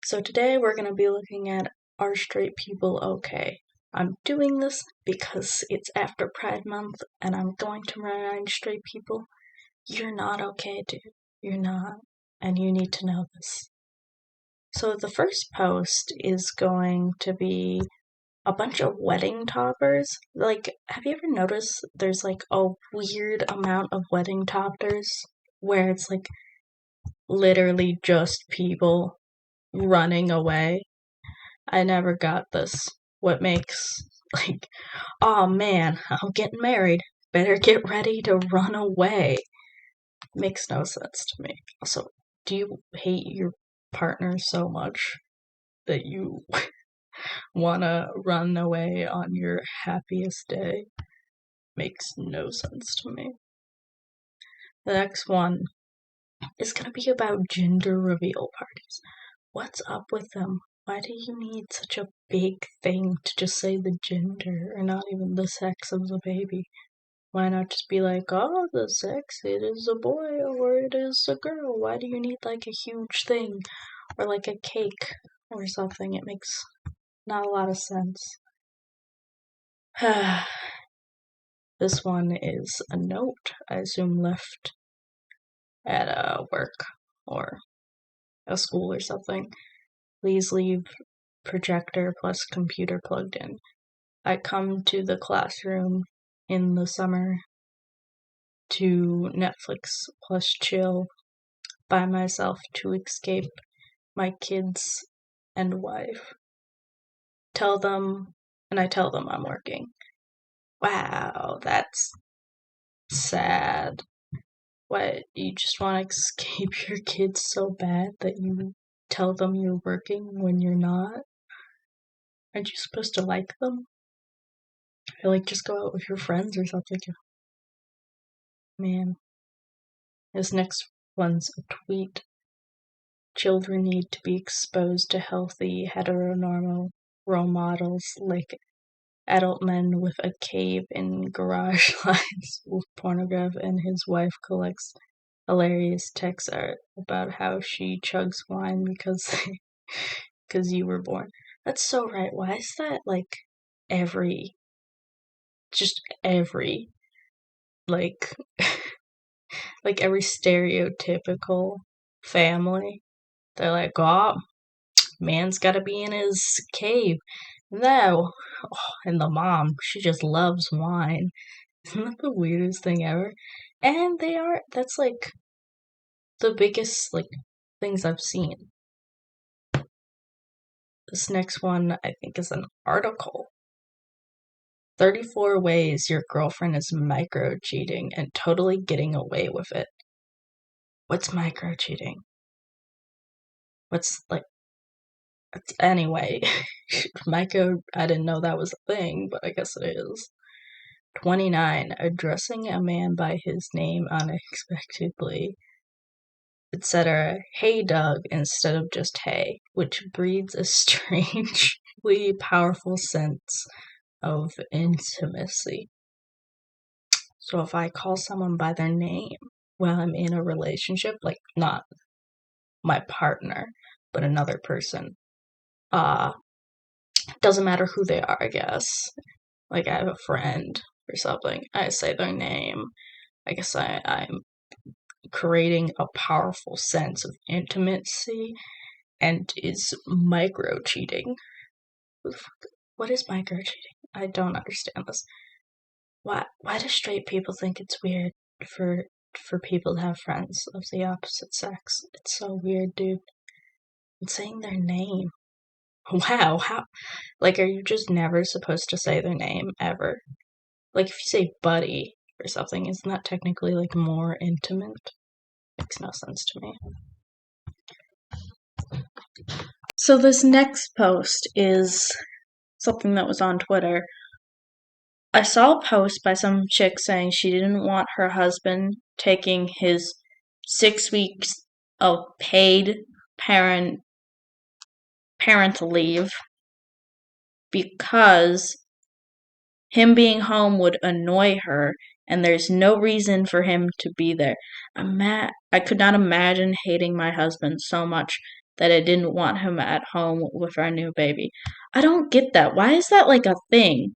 So today we're going to be looking at Are Straight People Okay? I'm doing this because it's after Pride Month and I'm going to remind straight people, you're not okay, dude. You're not. And you need to know this. So the first post is going to be a bunch of wedding toppers. Like, have you ever noticed there's like a weird amount of wedding toppers where it's like literally just people running away? I never got this. What makes, like, oh man, I'm getting married. Better get ready to run away. Makes no sense to me. Also, do you hate your partner so much that you wanna run away on your happiest day? Makes no sense to me. The next one is gonna be about gender reveal parties. What's up with them? Why do you need such a big thing to just say the gender or not even the sex of the baby? Why not just be like, oh, the sex, it is a boy or it is a girl? Why do you need like a huge thing or like a cake or something? It makes not a lot of sense. This one is a note, I assume left at work or a school or something. Please leave projector plus computer plugged in. I come to the classroom in the summer to Netflix plus chill by myself to escape my kids and wife. I tell them I'm working. Wow, that's sad. What, you just want to escape your kids so bad that you tell them you're working when you're not? Aren't you supposed to like them? Or like just go out with your friends or something? Man. This next one's a tweet. Children need to be exposed to healthy, heteronormal role models like adult men with a cave in garage lines with pornograph, and his wife collects hilarious text art about how she chugs wine because you were born. That's so right. Why is that like every like like every stereotypical family? They're like, oh, man's gotta be in his cave. No. Oh, and the mom, she just loves wine. Isn't that the weirdest thing ever? And that's like the biggest, like, things I've seen. This next one, I think, is an article. 34 ways your girlfriend is micro cheating and totally getting away with it. What's micro cheating? What's, like, anyway, micro, I didn't know that was a thing, but I guess it is. 29. Addressing a man by his name unexpectedly, etc. Hey, Doug, instead of just hey, which breeds a strangely powerful sense of intimacy. So if I call someone by their name while I'm in a relationship, like not my partner, but another person, doesn't matter who they are, I guess. Like I have a friend or something, I say their name. I guess I'm creating a powerful sense of intimacy and is micro cheating. What is micro cheating? I don't understand this. Why do straight people think it's weird for people to have friends of the opposite sex? It's so weird, dude. And saying their name. Wow, how? Like, are you just never supposed to say their name ever? Like, if you say buddy or something, isn't that technically like more intimate? Makes no sense to me. So this next post is something that was on Twitter. I saw a post by some chick saying she didn't want her husband taking his 6 weeks of paid parental leave because him being home would annoy her and there's no reason for him to be there. I could not imagine hating my husband so much that I didn't want him at home with our new baby. I don't get that. Why is that like a thing?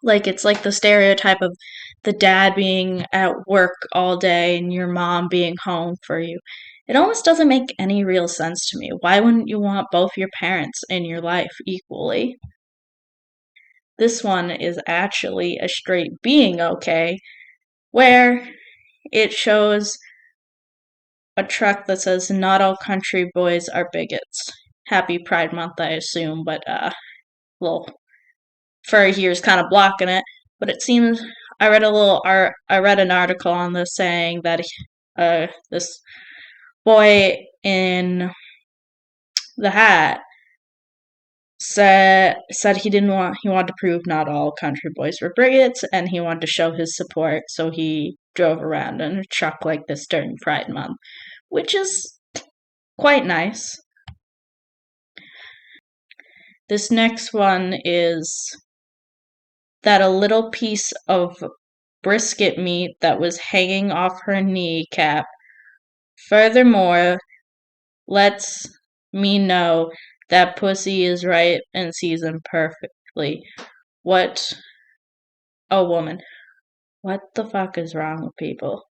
Like, it's like the stereotype of the dad being at work all day and your mom being home for you. It almost doesn't make any real sense to me. Why wouldn't you want both your parents in your life equally? This one is actually a straight being okay, where it shows a truck that says, "Not all country boys are bigots." Happy Pride Month, I assume, but little furry here is kind of blocking it. But it seems I read an article on this saying that this boy in the hat said he wanted to prove not all country boys were bigots, and he wanted to show his support, so he drove around in a truck like this during Pride Month, which is quite nice. This next one is that a little piece of brisket meat that was hanging off her kneecap furthermore lets me know that pussy is ripe and seasoned perfectly. What a woman. What the fuck is wrong with people?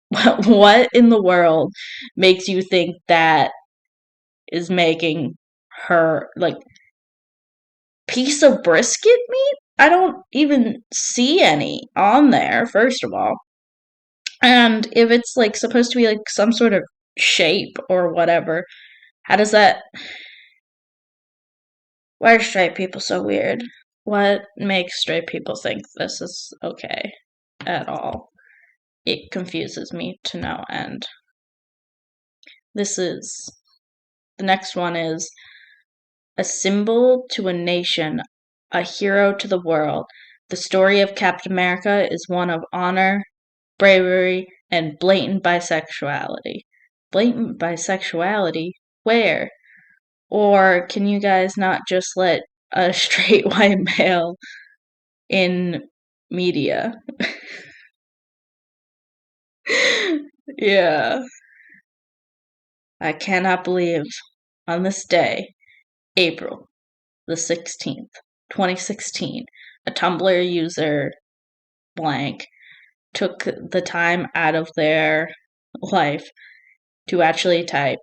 What in the world makes you think that is making her, like, piece of brisket meat? I don't even see any on there, first of all. And if it's, like, supposed to be, like, some sort of shape or whatever, how does that... Why are straight people so weird? What makes straight people think this is okay at all? It confuses me to no end. The next one is a symbol to a nation, a hero to the world. The story of Captain America is one of honor, bravery, and blatant bisexuality. Blatant bisexuality? Where? Or can you guys not just let a straight white male in media? Yeah. I cannot believe on this day, April the 16th, 2016, a Tumblr user blank took the time out of their life to actually type,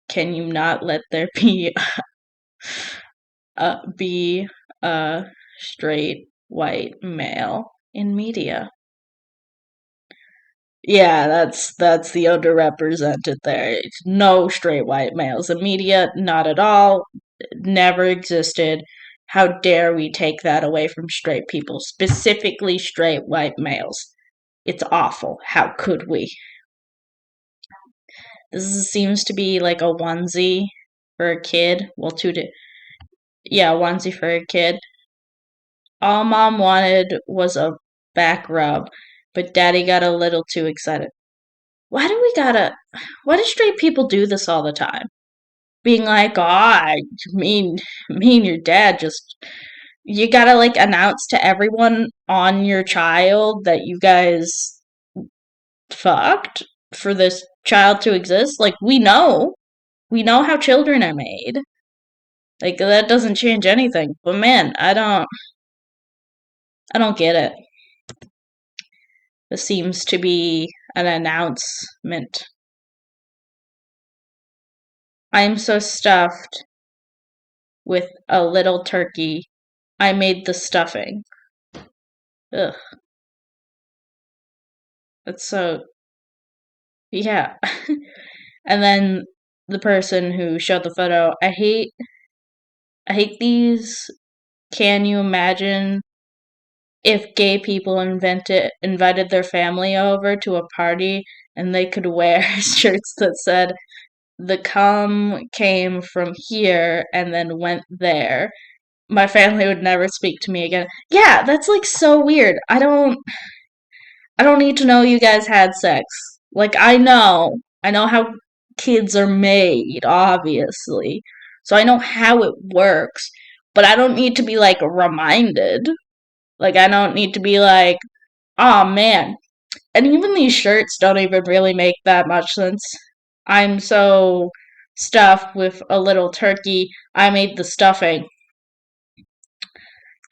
"Can you not let there be a straight white male in media?" Yeah, that's the underrepresented there. No straight white males in media, not at all. Never existed. How dare we take that away from straight people, specifically straight white males? It's awful. How could we? This seems to be like a onesie for a kid. Well, yeah, onesie for a kid. All mom wanted was a back rub, but daddy got a little too excited. Why do straight people do this all the time? Being like, oh, me and your dad you gotta, like, announce to everyone on your child that you guys fucked for this child to exist. Like, we know how children are made. Like, that doesn't change anything. But man, I don't get it. This seems to be an announcement. I'm so stuffed with a little turkey. I made the stuffing. Ugh. That's so... Yeah. And then the person who showed the photo, I hate these. Can you imagine if gay people invited their family over to a party and they could wear shirts that said, "The cum came from here and then went there"? My family would never speak to me again. Yeah, that's, like, so weird. I don't need to know you guys had sex. Like, I know how kids are made, obviously. So I know how it works, but I don't need to be, like, reminded. Like, I don't need to be like, "Oh man." And even these shirts don't even really make that much sense. I'm so stuff with a little turkey. I made the stuffing.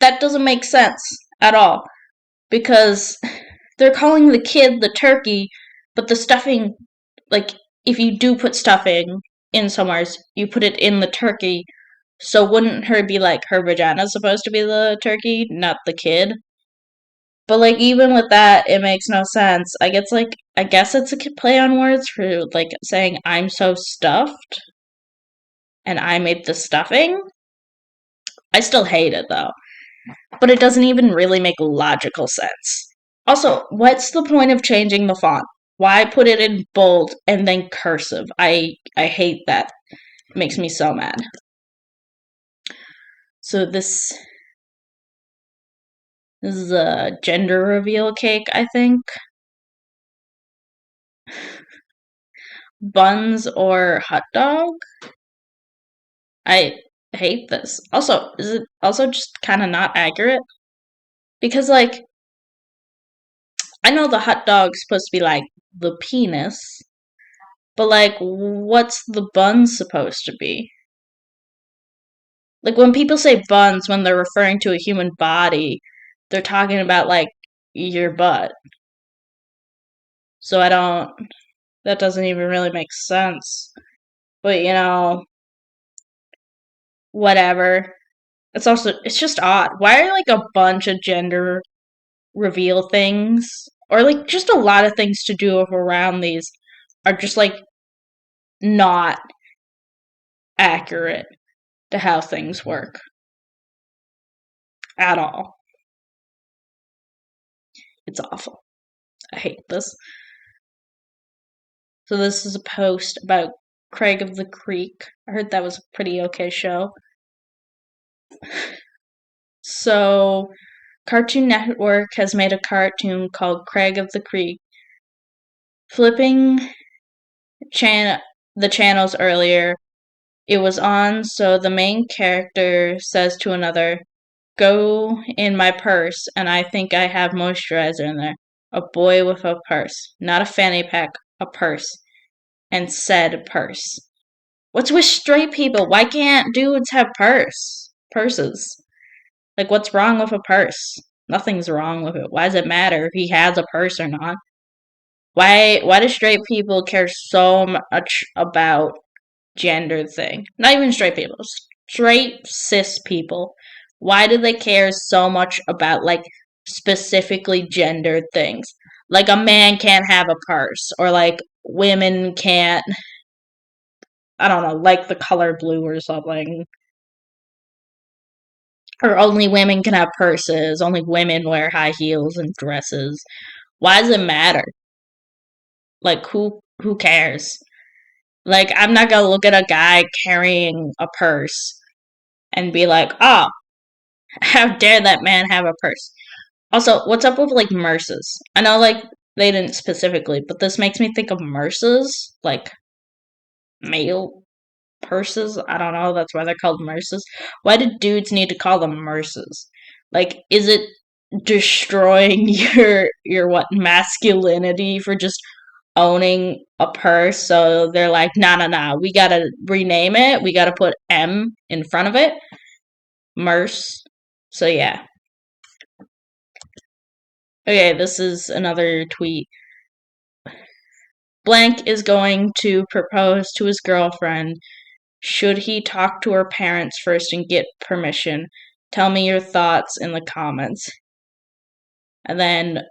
That doesn't make sense at all because they're calling the kid the turkey, but the stuffing, like, if you do put stuffing in somewheres, you put it in the turkey. So wouldn't her be like her vagina supposed to be the turkey, not the kid? But like even with that, it makes no sense. I guess it's a play on words for like saying I'm so stuffed and I made the stuffing. I still hate it though. But it doesn't even really make logical sense. Also, what's the point of changing the font? Why put it in bold and then cursive? I hate that. It makes me so mad. So this is a gender reveal cake, I think. Buns or hot dog? I hate this. Also, is it also just kind of not accurate? Because, like, I know the hot dog's supposed to be like the penis, but like, what's the bun supposed to be? Like, when people say buns when they're referring to a human body, they're talking about like your butt. So I don't, that doesn't even really make sense. But whatever. It's just odd. Why are like a bunch of gender reveal things, or like just a lot of things to do around these, are just like not accurate to how things work at all. It's awful. I hate this. So this is a post about Craig of the Creek. I heard that was a pretty okay show. So Cartoon Network has made a cartoon called Craig of the Creek. Flipping the channels earlier, it was on, so the main character says to another, "Go in my purse, and I think I have moisturizer in there." A boy with a purse. Not a fanny pack, a purse. And said purse. What's with straight people? Why can't dudes have purses? Like, what's wrong with a purse? Nothing's wrong with it. Why does it matter if he has a purse or not? Why do straight people care so much about gender thing? Not even straight people. Straight cis people. Why do they care so much about like specifically gendered things? Like a man can't have a purse, or like women can't, I don't know, like the color blue or something. Or only women can have purses, only women wear high heels and dresses. Why does it matter? Like who cares? Like I'm not gonna look at a guy carrying a purse and be like, "Oh, how dare that man have a purse?" Also, what's up with like merces? I know like they didn't specifically, but this makes me think of merces, like male purses. I don't know, that's why they're called merces. Why do dudes need to call them merces? Like, is it destroying your what masculinity for just owning a purse? So they're like, nah, we gotta rename it. We gotta put M in front of it. Merce. So yeah. Okay, this is another tweet. Blank is going to propose to his girlfriend. Should he talk to her parents first and get permission? Tell me your thoughts in the comments. And then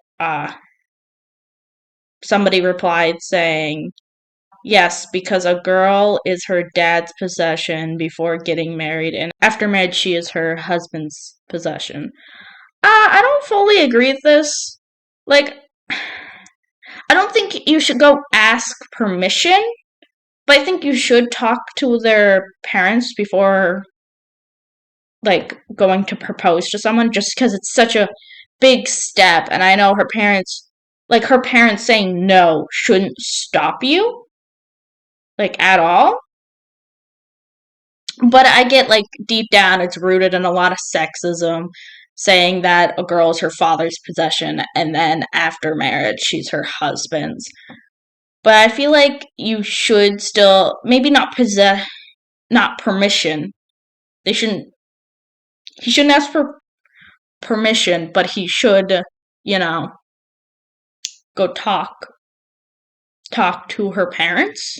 somebody replied saying, yes, because a girl is her dad's possession before getting married, and after marriage, she is her husband's possession. I don't fully agree with this. Like, I don't think you should go ask permission, but I think you should talk to their parents before like going to propose to someone, just because it's such a big step. And I know her parents saying no shouldn't stop you like at all. But I get like deep down it's rooted in a lot of sexism, saying that a girl is her father's possession and then after marriage she's her husband's. But I feel like you should still maybe not permission. They shouldn't he shouldn't ask for permission, but he should, you know, go talk to her parents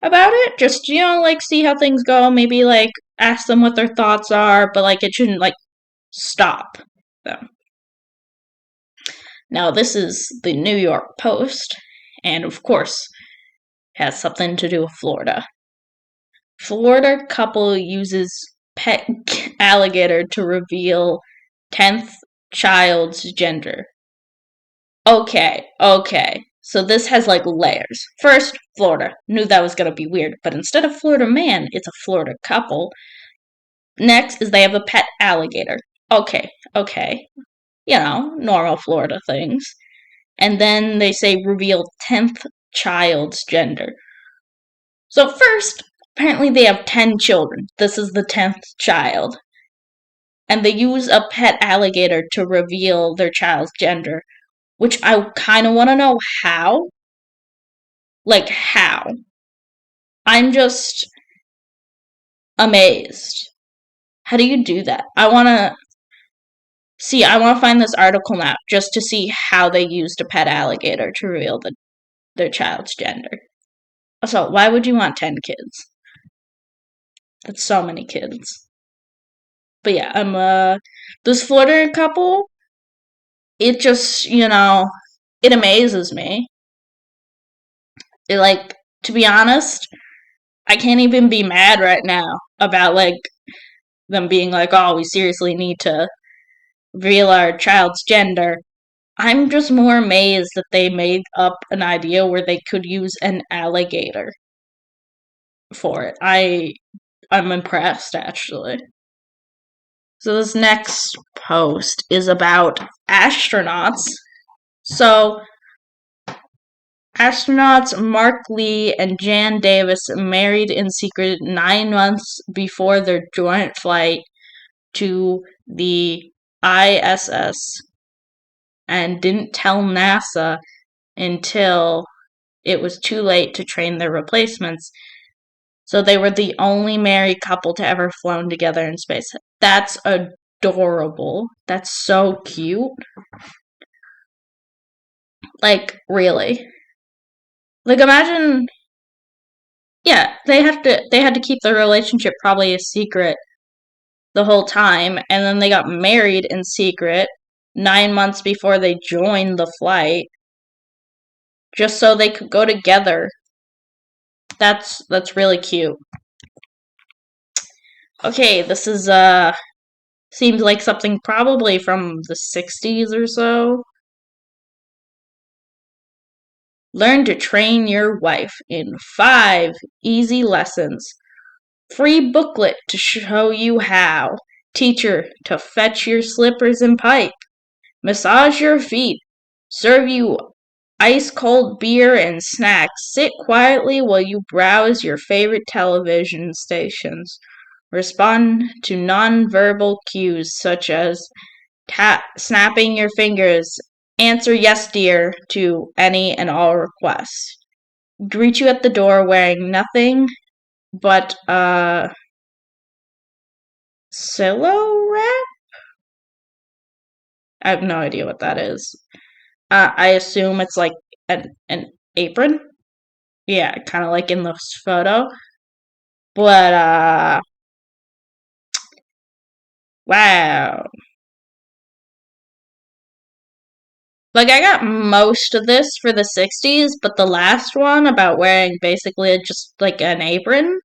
about it. Just, like see how things go, maybe like ask them what their thoughts are, but like it shouldn't like stop them. Now, this is the New York Post, and of course, has something to do with Florida. Florida couple uses pet alligator to reveal 10th child's gender. Okay. So this has like layers. First, Florida. Knew that was gonna be weird, but instead of Florida man, it's a Florida couple. Next is they have a pet alligator. Okay. Normal Florida things. And then they say reveal 10th child's gender. So first, apparently they have 10 children. This is the 10th child. And they use a pet alligator to reveal their child's gender, which I kind of want to know how. Like, how? I'm just amazed. How do you do that? I want to find this article now just to see how they used a pet alligator to reveal their child's gender. So, why would you want 10 kids? That's so many kids. But yeah, this Florida couple, it just, it amazes me. To be honest, I can't even be mad right now about, like, them being like, oh, we seriously need to reveal our child's gender. I'm just more amazed that they made up an idea where they could use an alligator for it. I'm impressed, actually. So this next post is about astronauts. So astronauts Mark Lee and Jan Davis married in secret 9 months before their joint flight to the ISS and didn't tell NASA until it was too late to train their replacements. So they were the only married couple to ever flown together in space. That's adorable. That's so cute. Like, really. Like, imagine, yeah, they had to keep their relationship probably a secret the whole time, and then they got married in secret 9 months before they joined the flight, just so they could go together. That's really cute. Okay, this is seems like something probably from the 60s or so. Learn to train your wife in 5 easy lessons. Free booklet to show you how. Teacher to fetch your slippers and pipe. Massage your feet. Serve you ice cold beer and snacks. Sit quietly while you browse your favorite television stations. Respond to nonverbal cues such as snapping your fingers. Answer yes, dear, to any and all requests. Greet you at the door wearing nothing but silo wrap? I have no idea what that is. I assume it's like an apron. Yeah, kind of like in this photo. But wow. Like, I got most of this for the 60s, but the last one about wearing basically just like an apron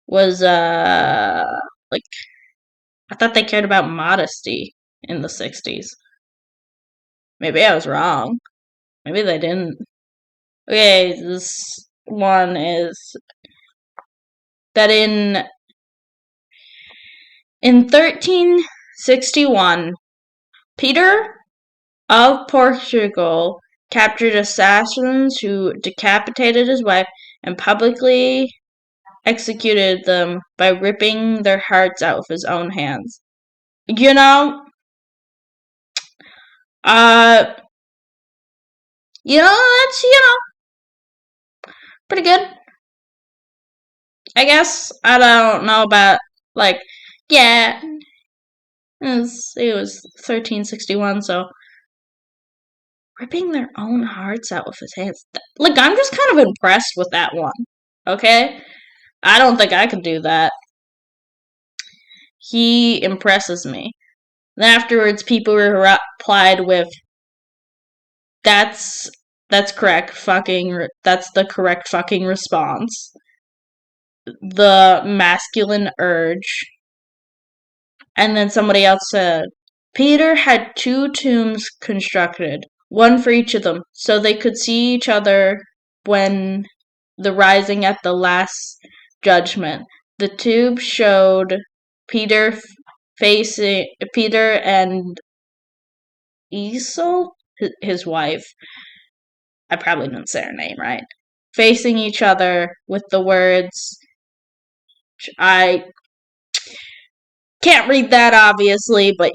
was like, I thought they cared about modesty in the 60s. Maybe I was wrong. Maybe they didn't. Okay, this one is that in 1361, Peter of Portugal captured assassins who decapitated his wife and publicly executed them by ripping their hearts out with his own hands. Uh, that's, Pretty good, I guess. I don't know about, like, yeah, it was 1361, so ripping their own hearts out with his hands. Like, I'm just kind of impressed with that one. Okay? I don't think I could do that. He impresses me. Then afterwards, people replied with, "That's correct. That's the correct fucking response." The masculine urge. And then somebody else said, Peter had 2 tombs constructed, one for each of them, so they could see each other when the rising at the last judgment. The tube showed Peter facing Peter and Esau, his wife. I probably didn't say her name right. Facing each other with the words, I can't read that obviously, but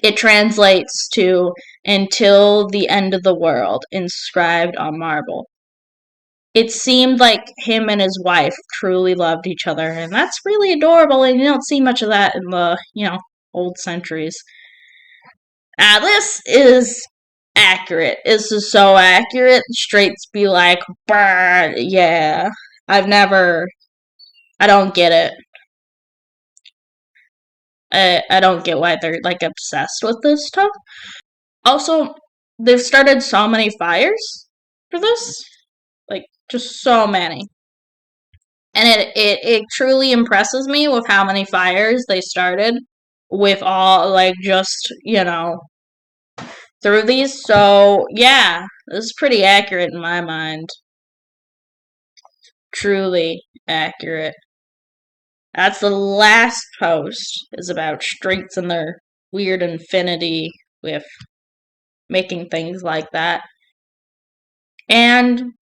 it translates to until the end of the world, inscribed on marble. It seemed like him and his wife truly loved each other, and that's really adorable, and you don't see much of that in the, old centuries. This is accurate. This is so accurate. Straights be like, "Brr, yeah." I don't get it. I don't get why they're like obsessed with this stuff. Also, they've started so many fires for this, like just so many, and it truly impresses me with how many fires they started with all like just through these. So yeah, this is pretty accurate in my mind. Truly accurate. That's the last post is about straights and their weird infinity with making things like that. And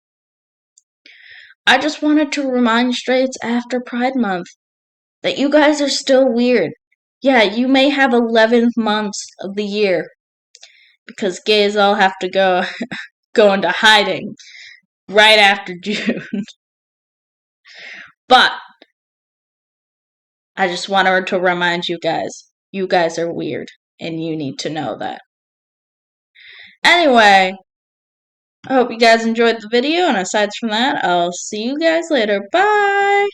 I just wanted to remind straights after Pride Month that you guys are still weird. Yeah, you may have 11 months of the year because gays all have to go into hiding right after June. But I just wanted to remind you guys are weird and you need to know that. Anyway, I hope you guys enjoyed the video, and aside from that, I'll see you guys later. Bye!